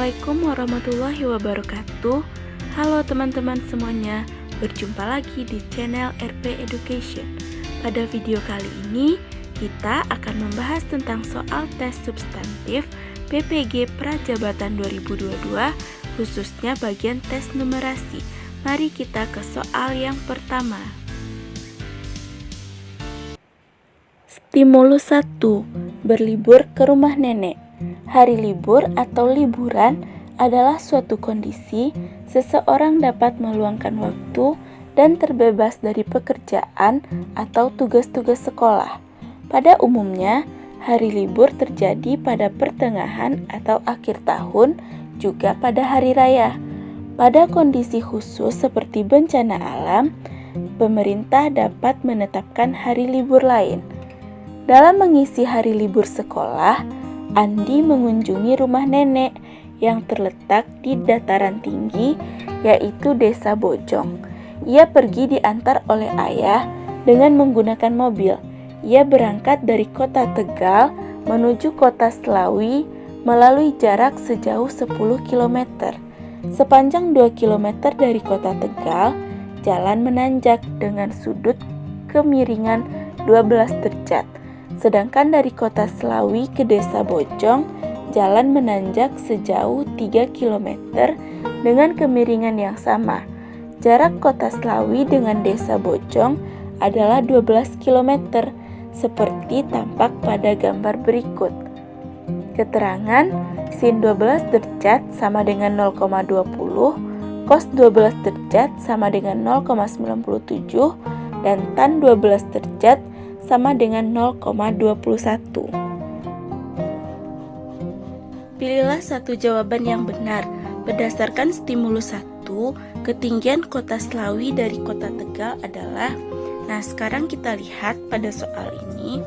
Assalamualaikum warahmatullahi wabarakatuh. Halo teman-teman semuanya, berjumpa lagi di channel RP Education. Pada video kali ini, kita akan membahas tentang soal tes substantif PPG Prajabatan 2022, khususnya bagian tes numerasi. Mari kita ke soal yang pertama. Stimulus 1. Berlibur ke rumah nenek. Hari libur atau liburan adalah suatu kondisi seseorang dapat meluangkan waktu dan terbebas dari pekerjaan atau tugas-tugas sekolah. Pada umumnya, hari libur terjadi pada pertengahan atau akhir tahun, juga pada hari raya. Pada kondisi khusus seperti bencana alam, pemerintah dapat menetapkan hari libur lain. Dalam mengisi hari libur sekolah, Andi mengunjungi rumah nenek yang terletak di dataran tinggi, yaitu Desa Bojong. Ia pergi diantar oleh ayah dengan menggunakan mobil. Ia berangkat dari kota Tegal menuju kota Slawi melalui jarak sejauh 10 km. Sepanjang 2 km dari kota Tegal, jalan menanjak dengan sudut kemiringan 12 derajat. Sedangkan dari kota Slawi ke Desa Bojong, jalan menanjak sejauh 3 km dengan kemiringan yang sama. Jarak kota Slawi dengan Desa Bojong adalah 12 km, seperti tampak pada gambar berikut. Keterangan sin 12 derajat sama dengan 0,20, cos 12 derajat sama dengan 0,97, dan tan 12 derajat sama dengan 0,21. Pilihlah satu jawaban yang benar. Berdasarkan stimulus 1, ketinggian kota Slawi dari kota Tegal adalah. Nah, sekarang kita lihat pada soal ini,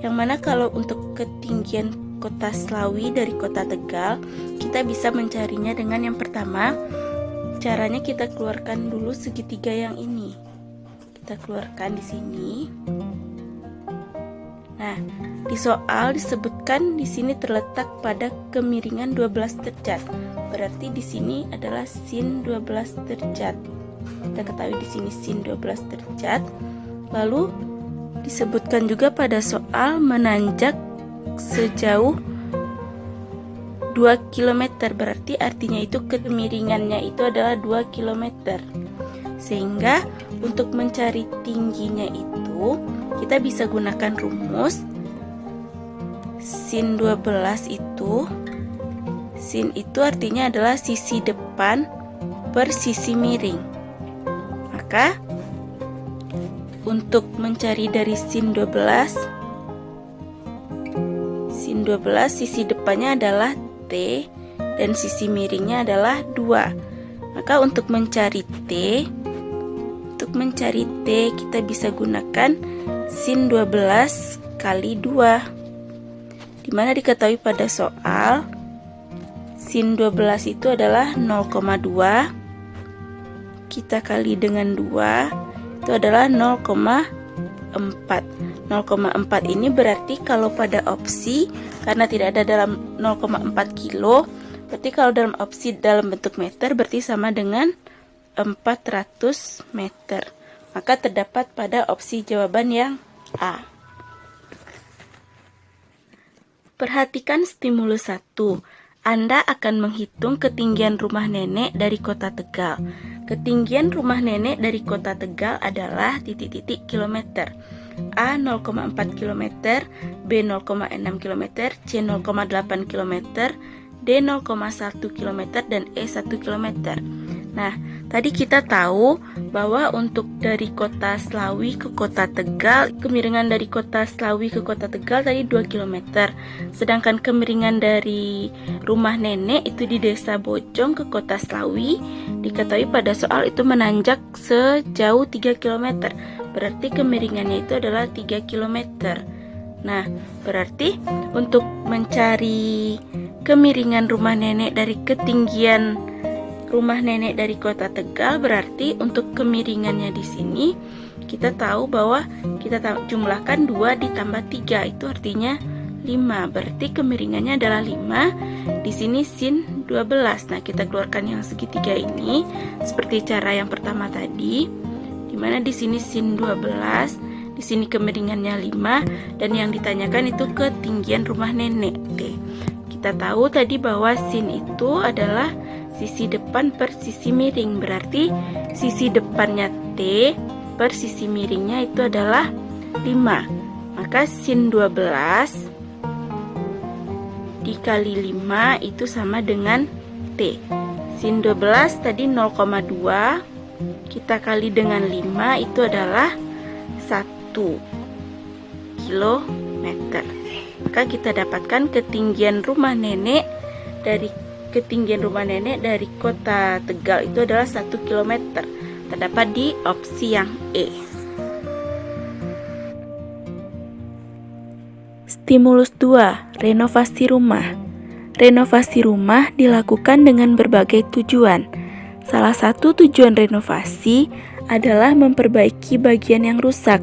yang mana kalau untuk ketinggian kota Slawi dari kota Tegal, kita bisa mencarinya dengan yang pertama, caranya kita keluarkan dulu segitiga yang ini. Kita keluarkan di sini. Nah, di soal disebutkan di sini terletak pada kemiringan 12 derajat. Berarti di sini adalah sin 12 derajat. Kita ketahui di sini sin 12 derajat. Lalu disebutkan juga pada soal menanjak sejauh 2 km. Berarti artinya itu kemiringannya itu adalah 2 km. Sehingga untuk mencari tingginya itu kita bisa gunakan rumus sin 12 itu, sin itu artinya adalah sisi depan per sisi miring. Maka untuk mencari dari sin 12 sisi depannya adalah T dan sisi miringnya adalah 2. Maka untuk mencari T kita bisa gunakan sin 12 kali 2, dimana diketahui pada soal sin 12 itu adalah 0,2, kita kali dengan 2 itu adalah 0,4. 0,4 ini berarti kalau pada opsi, karena tidak ada dalam 0,4 kilo, berarti kalau dalam opsi dalam bentuk meter berarti sama dengan 400 meter. Maka terdapat pada opsi jawaban yang A. Perhatikan stimulus 1. Anda akan menghitung ketinggian rumah nenek dari kota Tegal. Ketinggian rumah nenek dari kota Tegal adalah titik-titik kilometer. A 0,4 km, B 0,6 km, C 0,8 km, D 0,1 km, dan E 1 km. Nah, tadi kita tahu bahwa untuk dari kota Slawi ke kota Tegal, kemiringan dari kota Slawi ke kota Tegal tadi 2 km. Sedangkan kemiringan dari rumah nenek itu di Desa Bojong ke kota Slawi, diketahui pada soal itu menanjak sejauh 3 km. Berarti kemiringannya itu adalah 3 km. Nah, berarti untuk mencari kemiringan rumah nenek dari ketinggian rumah nenek dari kota Tegal, berarti untuk kemiringannya di sini kita tahu bahwa kita jumlahkan 2 ditambah 3, itu artinya 5. Berarti kemiringannya adalah 5. Di sini sin 12. Nah, kita keluarkan yang segitiga ini seperti cara yang pertama tadi, dimana di sini sin 12, di sini kemiringannya 5, dan yang ditanyakan itu ketinggian rumah nenek T. Kita tahu tadi bahwa sin itu adalah sisi depan per sisi miring, berarti sisi depannya T per sisi miringnya itu adalah 5. Maka sin 12 dikali 5 itu sama dengan T. Sin 12 tadi 0,2, kita kali dengan 5 itu adalah 1 kilometer. Maka kita dapatkan ketinggian rumah nenek dari kota Tegal itu adalah 1 kilometer. Terdapat di opsi yang E. Stimulus 2, renovasi rumah. Renovasi rumah dilakukan dengan berbagai tujuan. Salah satu tujuan renovasi adalah memperbaiki bagian yang rusak,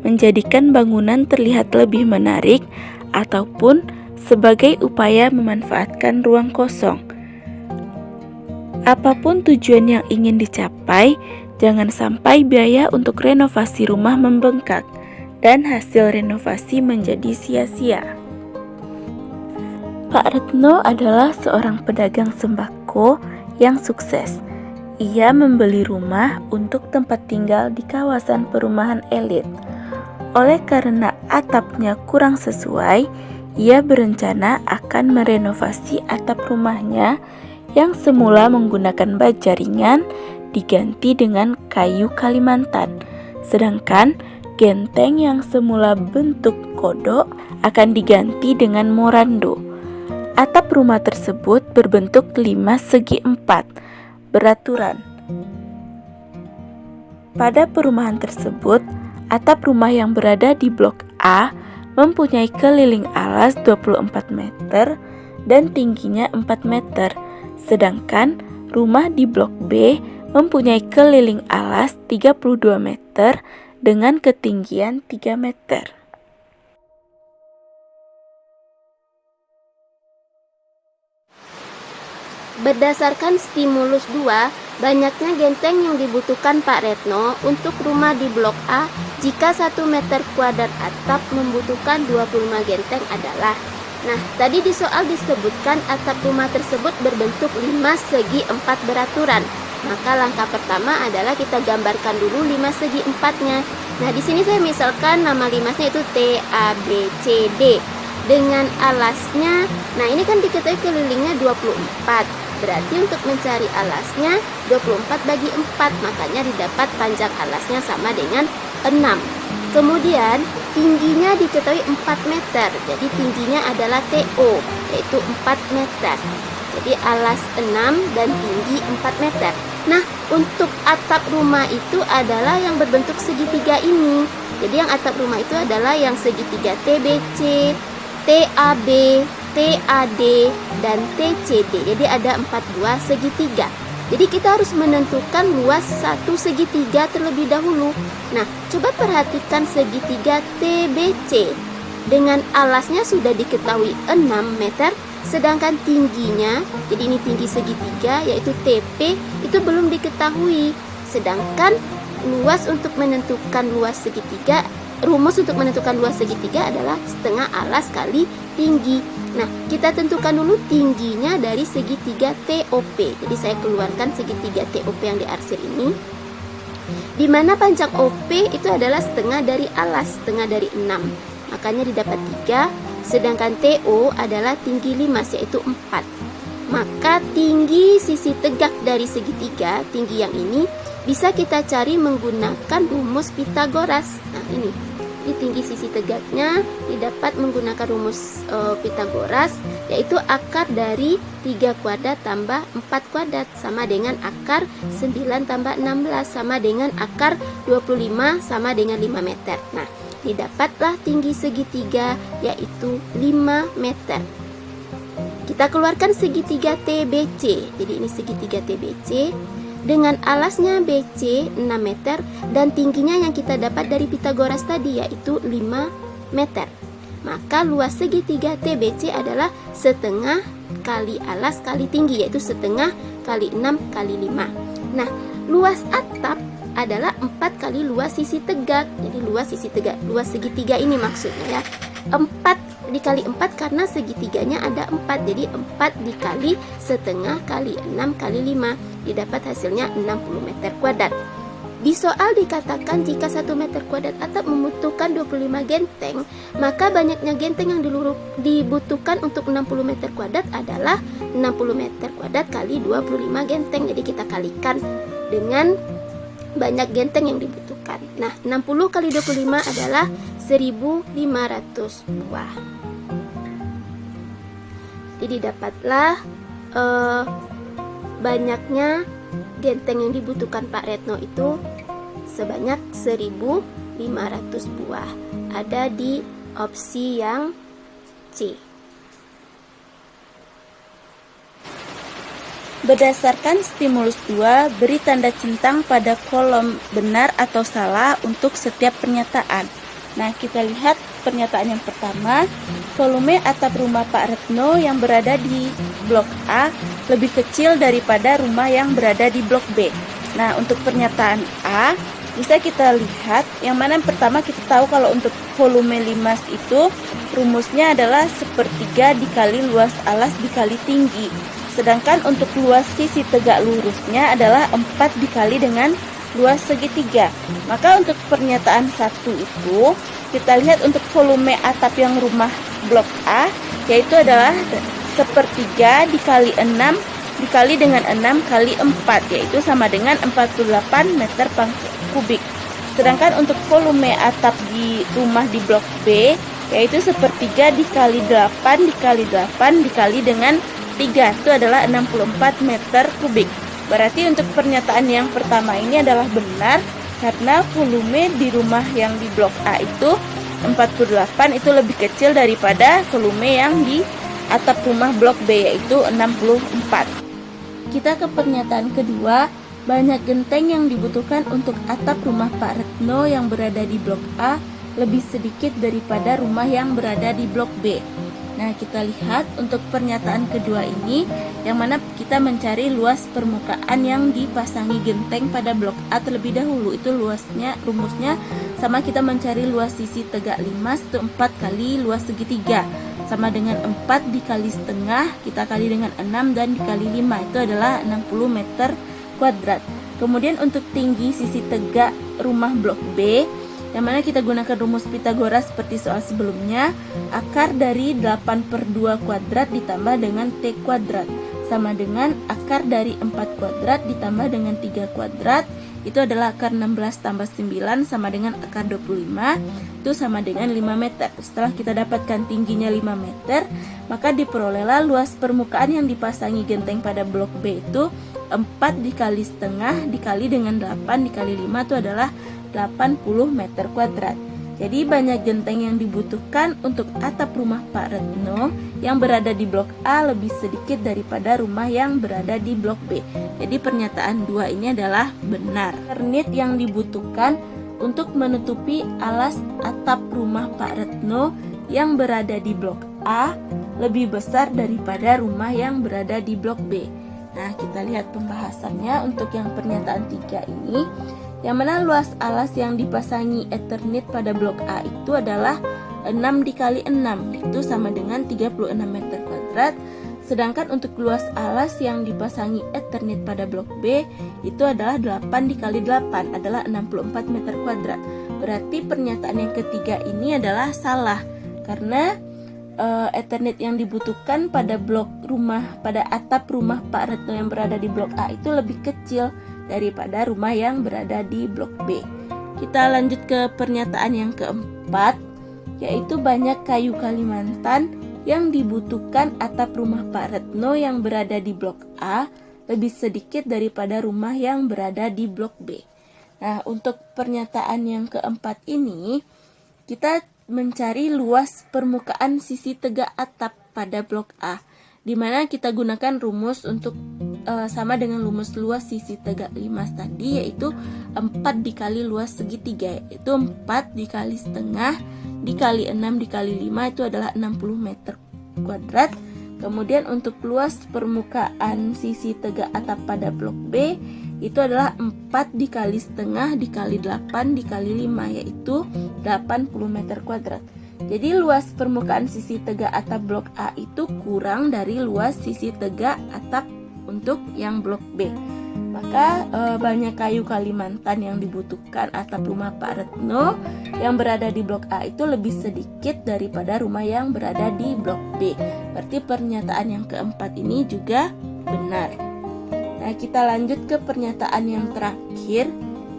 menjadikan bangunan terlihat lebih menarik, ataupun sebagai upaya memanfaatkan ruang kosong. Apapun tujuan yang ingin dicapai, jangan sampai biaya untuk renovasi rumah membengkak dan hasil renovasi menjadi sia-sia. Pak Retno adalah seorang pedagang sembako yang sukses. Ia membeli rumah untuk tempat tinggal di kawasan perumahan elit. Oleh karena atapnya kurang sesuai, ia berencana akan merenovasi atap rumahnya yang semula menggunakan baja ringan diganti dengan kayu Kalimantan. Sedangkan genteng yang semula bentuk kodok akan diganti dengan morando. Atap rumah tersebut berbentuk 5 segi 4 beraturan. Pada perumahan tersebut, atap rumah yang berada di blok A mempunyai keliling alas 24 meter dan tingginya 4 meter. Sedangkan rumah di blok B mempunyai keliling alas 32 meter dengan ketinggian 3 meter. Berdasarkan stimulus 2, banyaknya genteng yang dibutuhkan Pak Retno untuk rumah di blok A jika 1 meter kuadrat atap membutuhkan 25 genteng adalah. Nah, tadi di soal disebutkan atap rumah tersebut berbentuk 5 segi 4 beraturan. Maka langkah pertama adalah kita gambarkan dulu 5 segi 4-nya. Nah, di sini saya misalkan nama 5-nya itu T, A, B, C, D. Dengan alasnya, nah ini kan diketahui kelilingnya 24. Berarti untuk mencari alasnya 24 bagi 4, makanya didapat panjang alasnya sama dengan 6. Kemudian tingginya diketahui 4 meter. Jadi tingginya adalah TO, yaitu 4 meter. Jadi alas 6 dan tinggi 4 meter. Nah, untuk atap rumah itu adalah yang berbentuk segitiga ini. Jadi yang atap rumah itu adalah yang segitiga TBC, TAB, TAD, dan TCD. Jadi ada 4 buah segitiga. Jadi kita harus menentukan luas satu segitiga terlebih dahulu. Nah, coba perhatikan segitiga TBC. Dengan alasnya sudah diketahui 6 meter, sedangkan tingginya, jadi ini tinggi segitiga yaitu TP, itu belum diketahui. Sedangkan luas untuk menentukan luas segitiga, rumus untuk menentukan luas segitiga adalah setengah alas kali tinggi. Nah, kita tentukan dulu tingginya dari segitiga TOP. Jadi saya keluarkan segitiga TOP yang diarsir ini, di mana panjang OP itu adalah setengah dari alas, setengah dari 6. Makanya didapat 3, sedangkan TO adalah tinggi 5, yaitu 4. Maka tinggi sisi tegak dari segitiga, tinggi yang ini, bisa kita cari menggunakan rumus Pitagoras. Nah, ini tinggi sisi tegaknya didapat menggunakan rumus Pitagoras, yaitu akar dari 3 kuadrat tambah 4 kuadrat sama dengan akar 9 tambah 16 sama dengan akar 25 sama dengan 5 meter. Nah, didapatlah tinggi segitiga yaitu 5 meter. Kita keluarkan segitiga TBC. Jadi ini segitiga TBC dengan alasnya BC 6 meter dan tingginya yang kita dapat dari Pitagoras tadi yaitu 5 meter. Maka luas segitiga TBC adalah setengah kali alas kali tinggi, yaitu setengah kali 6 kali 5. Nah, luas atap adalah 4 kali luas sisi tegak. Jadi luas sisi tegak, luas segitiga ini maksudnya ya. 4 dikali 4 karena segitiganya ada 4. Jadi 4 dikali setengah kali 6 kali 5. Didapat hasilnya 60 meter kuadrat. Di soal dikatakan jika 1 meter kuadrat atap membutuhkan 25 genteng, maka banyaknya genteng yang dibutuhkan untuk 60 meter kuadrat adalah 60 meter kuadrat kali 25 genteng. Jadi kita kalikan dengan banyak genteng yang dibutuhkan. Nah, 60 kali 25 adalah 1500 buah. Jadi dapatlah banyaknya genteng yang dibutuhkan Pak Retno itu sebanyak 1500 buah. Ada di opsi yang C. Berdasarkan stimulus 2, beri tanda centang pada kolom benar atau salah untuk setiap pernyataan. Nah, kita lihat pernyataan yang pertama, volume atap rumah Pak Retno yang berada di blok A lebih kecil daripada rumah yang berada di blok B. Nah, untuk pernyataan A, bisa kita lihat yang mana yang pertama kita tahu kalau untuk volume limas itu rumusnya adalah 1/3 dikali luas alas dikali tinggi. Sedangkan untuk luas sisi tegak lurusnya adalah 4 dikali dengan luas segitiga. Maka untuk pernyataan 1 itu kita lihat untuk volume atap yang rumah blok A yaitu adalah 1/3 dikali 6 dikali dengan 6 kali 4 yaitu sama dengan 48 meter kubik. Sedangkan untuk volume atap di rumah di blok B yaitu 1/3 dikali 8 dikali 8 dikali dengan 3 itu adalah 64 meter kubik. Berarti untuk pernyataan yang pertama ini adalah benar karena volume di rumah yang di blok A itu 48 itu lebih kecil daripada volume yang di atap rumah blok B yaitu 64. Kita ke pernyataan kedua, banyak genteng yang dibutuhkan untuk atap rumah Pak Retno yang berada di blok A lebih sedikit daripada rumah yang berada di blok B. Nah, kita lihat untuk pernyataan kedua ini yang mana kita mencari luas permukaan yang dipasangi genteng pada blok A terlebih dahulu. Itu rumusnya sama kita mencari luas sisi tegak limas itu 4 kali luas segitiga. Sama dengan 4 dikali setengah kita kali dengan 6 dan dikali 5 itu adalah 60 meter kuadrat. Kemudian untuk tinggi sisi tegak rumah blok B yang mana kita gunakan rumus Pitagoras seperti soal sebelumnya, akar dari 8/2 kuadrat ditambah dengan T kuadrat sama dengan akar dari 4 kuadrat ditambah dengan 3 kuadrat itu adalah akar 16 tambah 9 sama dengan akar 25 itu sama dengan 5 meter. Setelah kita dapatkan tingginya 5 meter, maka diperolehlah luas permukaan yang dipasangi genteng pada blok B itu 4 dikali setengah dikali dengan 8 dikali 5 itu adalah 80 meter kuadrat. Jadi banyak genteng yang dibutuhkan untuk atap rumah Pak Retno yang berada di blok A lebih sedikit daripada rumah yang berada di blok B. Jadi pernyataan 2 ini adalah benar. Eternit yang dibutuhkan untuk menutupi alas atap rumah Pak Retno yang berada di blok A lebih besar daripada rumah yang berada di blok B. Nah, kita lihat pembahasannya untuk yang pernyataan 3 ini. Yang mana luas alas yang dipasangi Eternit pada blok A itu adalah 6 dikali 6 itu sama dengan 36 meter kuadrat. Sedangkan untuk luas alas yang dipasangi Eternit pada blok B itu adalah 8 dikali 8 adalah 64 meter kuadrat. Berarti pernyataan yang ketiga ini adalah salah karena Eternit yang dibutuhkan pada pada atap rumah Pak Retno yang berada di blok A itu lebih kecil daripada rumah yang berada di blok B. Kita lanjut ke pernyataan yang keempat, yaitu banyak kayu Kalimantan yang dibutuhkan atap rumah Pak Retno yang berada di blok A lebih sedikit daripada rumah yang berada di blok B. Nah, untuk pernyataan yang keempat ini, kita mencari luas permukaan sisi tegak atap pada blok A, di mana kita gunakan rumus untuk sama dengan rumus luas sisi tegak limas tadi, yaitu 4 dikali luas segitiga, yaitu 4 dikali setengah dikali 6 dikali 5 itu adalah 60 meter kuadrat. Kemudian untuk luas permukaan sisi tegak atap pada blok B itu adalah 4 dikali setengah dikali 8 dikali 5, yaitu 80 meter kuadrat. Jadi luas permukaan sisi tegak atap blok A itu kurang dari luas sisi tegak atap untuk yang blok B. Maka banyak kayu Kalimantan yang dibutuhkan atap rumah Pak Retno yang berada di blok A itu lebih sedikit daripada rumah yang berada di blok B. Berarti pernyataan yang keempat ini juga benar. Nah, kita lanjut ke pernyataan yang terakhir,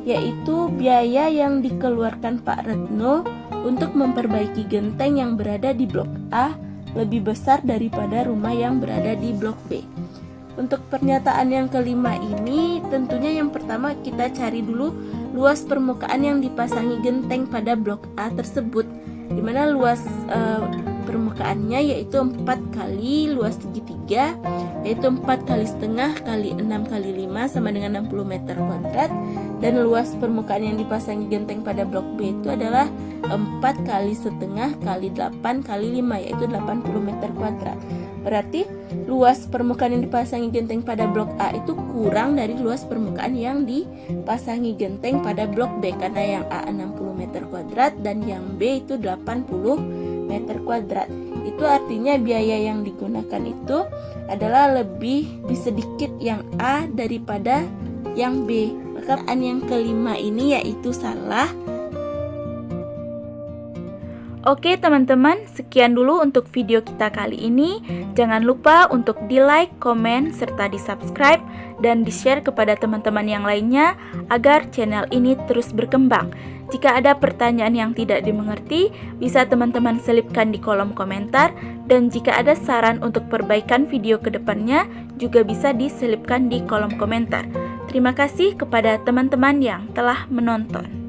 yaitu biaya yang dikeluarkan Pak Retno untuk memperbaiki genteng yang berada di blok A lebih besar daripada rumah yang berada di blok B. Untuk pernyataan yang kelima ini, tentunya yang pertama kita cari dulu luas permukaan yang dipasangi genteng pada blok A tersebut, di mana luas permukaannya yaitu 4 kali luas segitiga, yaitu 4 kali setengah kali 6 kali 5 sama dengan 60 meter kuadrat, dan luas permukaan yang dipasangi genteng pada blok B itu adalah 4 kali setengah kali 8 kali 5, yaitu 80 meter kuadrat. Berarti luas permukaan yang dipasangi genteng pada blok A itu kurang dari luas permukaan yang dipasangi genteng pada blok B, karena yang A 60 meter kuadrat dan yang B itu 80 meter kuadrat. Itu artinya biaya yang digunakan itu adalah lebih sedikit yang A daripada yang B. Maka yang kelima ini yaitu salah. Oke teman-teman, sekian dulu untuk video kita kali ini. Jangan lupa untuk di-like, komen, serta di-subscribe dan di-share kepada teman-teman yang lainnya agar channel ini terus berkembang. Jika ada pertanyaan yang tidak dimengerti, bisa teman-teman selipkan di kolom komentar, dan jika ada saran untuk perbaikan video ke depannya juga bisa diselipkan di kolom komentar. Terima kasih kepada teman-teman yang telah menonton.